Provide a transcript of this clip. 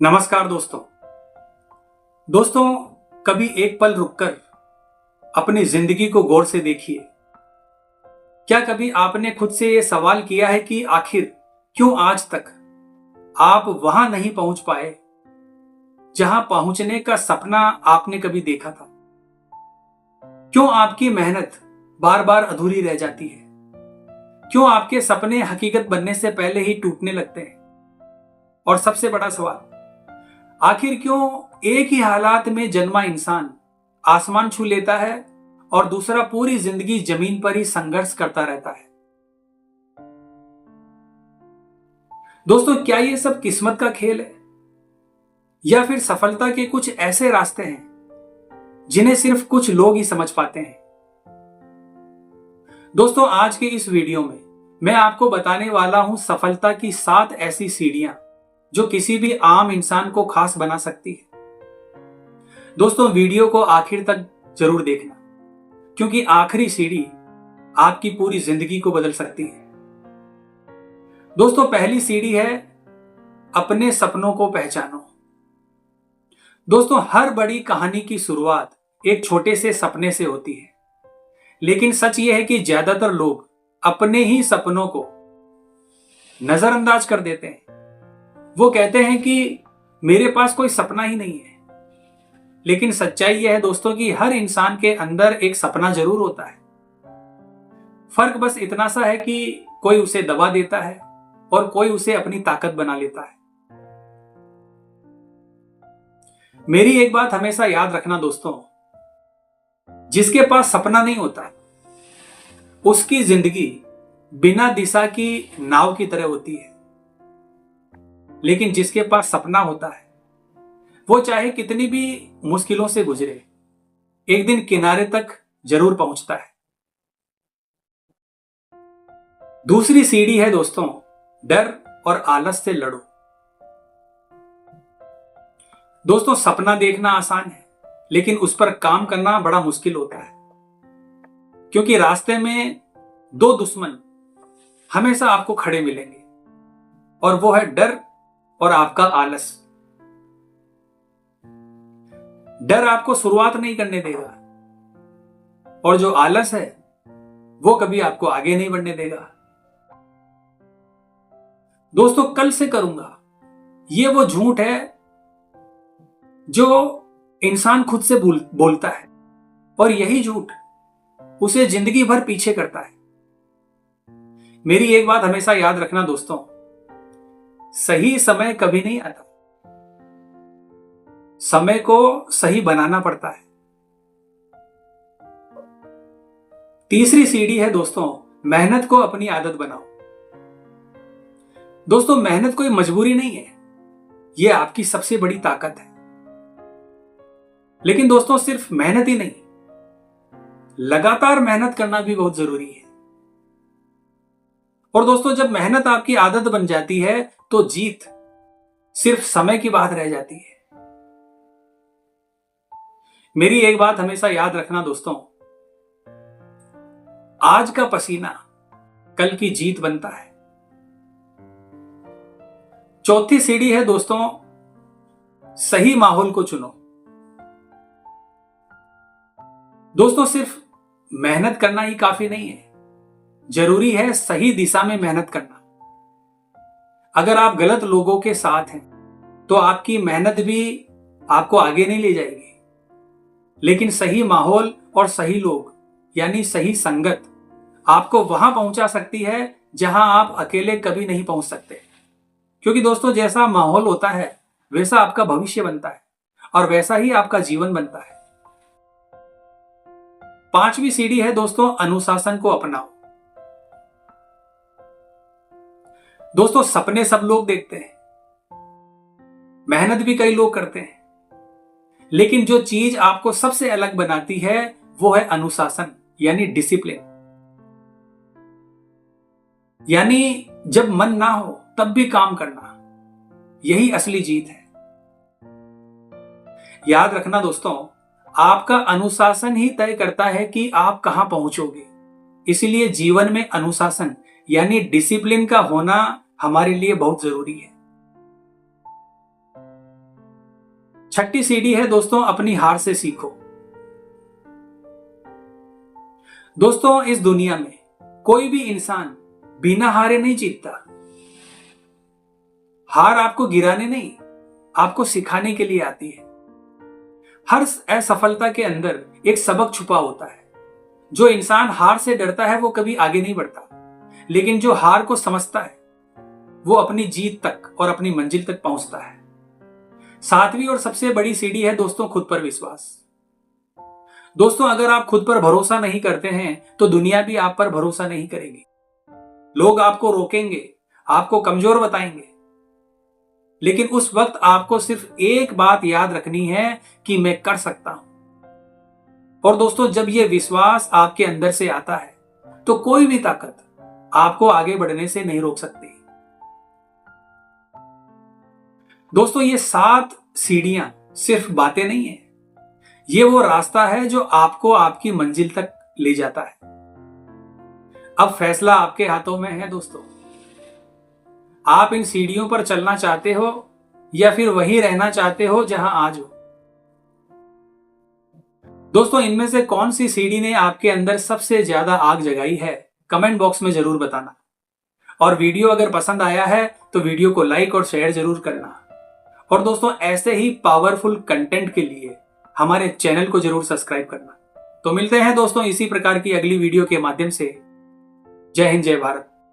नमस्कार दोस्तों कभी एक पल रुककर अपनी जिंदगी को गौर से देखिए। क्या कभी आपने खुद से यह सवाल किया है कि आखिर क्यों आज तक आप वहां नहीं पहुंच पाए जहां पहुंचने का सपना आपने कभी देखा था? क्यों आपकी मेहनत बार बार अधूरी रह जाती है? क्यों आपके सपने हकीकत बनने से पहले ही टूटने लगते हैं? और सबसे बड़ा सवाल, आखिर क्यों एक ही हालात में जन्मा इंसान आसमान छू लेता है और दूसरा पूरी जिंदगी जमीन पर ही संघर्ष करता रहता है? दोस्तों, क्या ये सब किस्मत का खेल है या फिर सफलता के कुछ ऐसे रास्ते हैं जिन्हें सिर्फ कुछ लोग ही समझ पाते हैं? दोस्तों, आज के इस वीडियो में मैं आपको बताने वाला हूं सफलता की 7 ऐसी सीढ़ियां जो किसी भी आम इंसान को खास बना सकती है। दोस्तों, वीडियो को आखिर तक जरूर देखना, क्योंकि आखिरी सीढ़ी आपकी पूरी जिंदगी को बदल सकती है। दोस्तों, पहली सीढ़ी है अपने सपनों को पहचानो। दोस्तों, हर बड़ी कहानी की शुरुआत एक छोटे से सपने से होती है, लेकिन सच यह है कि ज्यादातर लोग अपने ही सपनों को नजरअंदाज कर देते हैं। वो कहते हैं कि मेरे पास कोई सपना ही नहीं है। लेकिन सच्चाई यह है दोस्तों कि हर इंसान के अंदर एक सपना जरूर होता है। फर्क बस इतना सा है कि कोई उसे दबा देता है और कोई उसे अपनी ताकत बना लेता है। मेरी एक बात हमेशा याद रखना दोस्तों, जिसके पास सपना नहीं होता उसकी जिंदगी बिना दिशा की नाव की तरह होती है। लेकिन जिसके पास सपना होता है वो चाहे कितनी भी मुश्किलों से गुजरे, एक दिन किनारे तक जरूर पहुंचता है। दूसरी सीढ़ी है दोस्तों, डर और आलस से लड़ो। दोस्तों, सपना देखना आसान है, लेकिन उस पर काम करना बड़ा मुश्किल होता है, क्योंकि रास्ते में 2 दुश्मन हमेशा आपको खड़े मिलेंगे, और वो है डर और आपका आलस। डर आपको शुरुआत नहीं करने देगा, और जो आलस है वो कभी आपको आगे नहीं बढ़ने देगा। दोस्तों, कल से करूंगा, ये वो झूठ है जो इंसान खुद से बोलता है, और यही झूठ उसे जिंदगी भर पीछे करता है। मेरी एक बात हमेशा याद रखना दोस्तों, सही समय कभी नहीं आता, समय को सही बनाना पड़ता है। तीसरी सीढ़ी है दोस्तों, मेहनत को अपनी आदत बनाओ। दोस्तों, मेहनत कोई मजबूरी नहीं है, यह आपकी सबसे बड़ी ताकत है। लेकिन दोस्तों, सिर्फ मेहनत ही नहीं, लगातार मेहनत करना भी बहुत जरूरी है। और दोस्तों, जब मेहनत आपकी आदत बन जाती है तो जीत सिर्फ समय की बात रह जाती है। मेरी एक बात हमेशा याद रखना दोस्तों, आज का पसीना कल की जीत बनता है। चौथी सीढ़ी है दोस्तों, सही माहौल को चुनो। दोस्तों, सिर्फ मेहनत करना ही काफी नहीं है, जरूरी है सही दिशा में मेहनत करना। अगर आप गलत लोगों के साथ हैं तो आपकी मेहनत भी आपको आगे नहीं ले जाएगी, लेकिन सही माहौल और सही लोग यानी सही संगत आपको वहां पहुंचा सकती है जहां आप अकेले कभी नहीं पहुंच सकते। क्योंकि दोस्तों, जैसा माहौल होता है वैसा आपका भविष्य बनता है, और वैसा ही आपका जीवन बनता है। 5वीं सीढ़ी है दोस्तों, अनुशासन को अपनाओ। दोस्तों, सपने सब लोग देखते हैं, मेहनत भी कई लोग करते हैं, लेकिन जो चीज आपको सबसे अलग बनाती है वो है अनुशासन यानी डिसिप्लिन। यानी जब मन ना हो तब भी काम करना, यही असली जीत है। याद रखना दोस्तों, आपका अनुशासन ही तय करता है कि आप कहां पहुंचोगे। इसलिए जीवन में अनुशासन यानी डिसिप्लिन का होना हमारे लिए बहुत जरूरी है। छठी सीढ़ी है दोस्तों, अपनी हार से सीखो। दोस्तों, इस दुनिया में कोई भी इंसान बिना हारे नहीं जीतता। हार आपको गिराने नहीं, आपको सिखाने के लिए आती है। हर असफलता के अंदर एक सबक छुपा होता है। जो इंसान हार से डरता है वो कभी आगे नहीं बढ़ता, लेकिन जो हार को समझता है वो अपनी जीत तक और अपनी मंजिल तक पहुंचता है। सातवीं और सबसे बड़ी सीढ़ी है दोस्तों, खुद पर विश्वास। दोस्तों, अगर आप खुद पर भरोसा नहीं करते हैं तो दुनिया भी आप पर भरोसा नहीं करेगी। लोग आपको रोकेंगे, आपको कमजोर बताएंगे, लेकिन उस वक्त आपको सिर्फ एक बात याद रखनी है कि मैं कर सकता हूं। और दोस्तों, जब यह विश्वास आपके अंदर से आता है तो कोई भी ताकत आपको आगे बढ़ने से नहीं रोक सकती। दोस्तों, ये 7 सीढ़ियां सिर्फ बातें नहीं है, ये वो रास्ता है जो आपको आपकी मंजिल तक ले जाता है। अब फैसला आपके हाथों में है दोस्तों। आप इन सीढ़ियों पर चलना चाहते हो या फिर वहीं रहना चाहते हो जहां आज हो। दोस्तों, इनमें से कौन सी सीढ़ी ने आपके अंदर सबसे ज्यादा आग जगाई है, कमेंट बॉक्स में जरूर बताना। और वीडियो अगर पसंद आया है तो वीडियो को लाइक और शेयर जरूर करना। और दोस्तों, ऐसे ही पावरफुल कंटेंट के लिए हमारे चैनल को जरूर सब्सक्राइब करना। तो मिलते हैं दोस्तों इसी प्रकार की अगली वीडियो के माध्यम से। जय हिंद, जय भारत।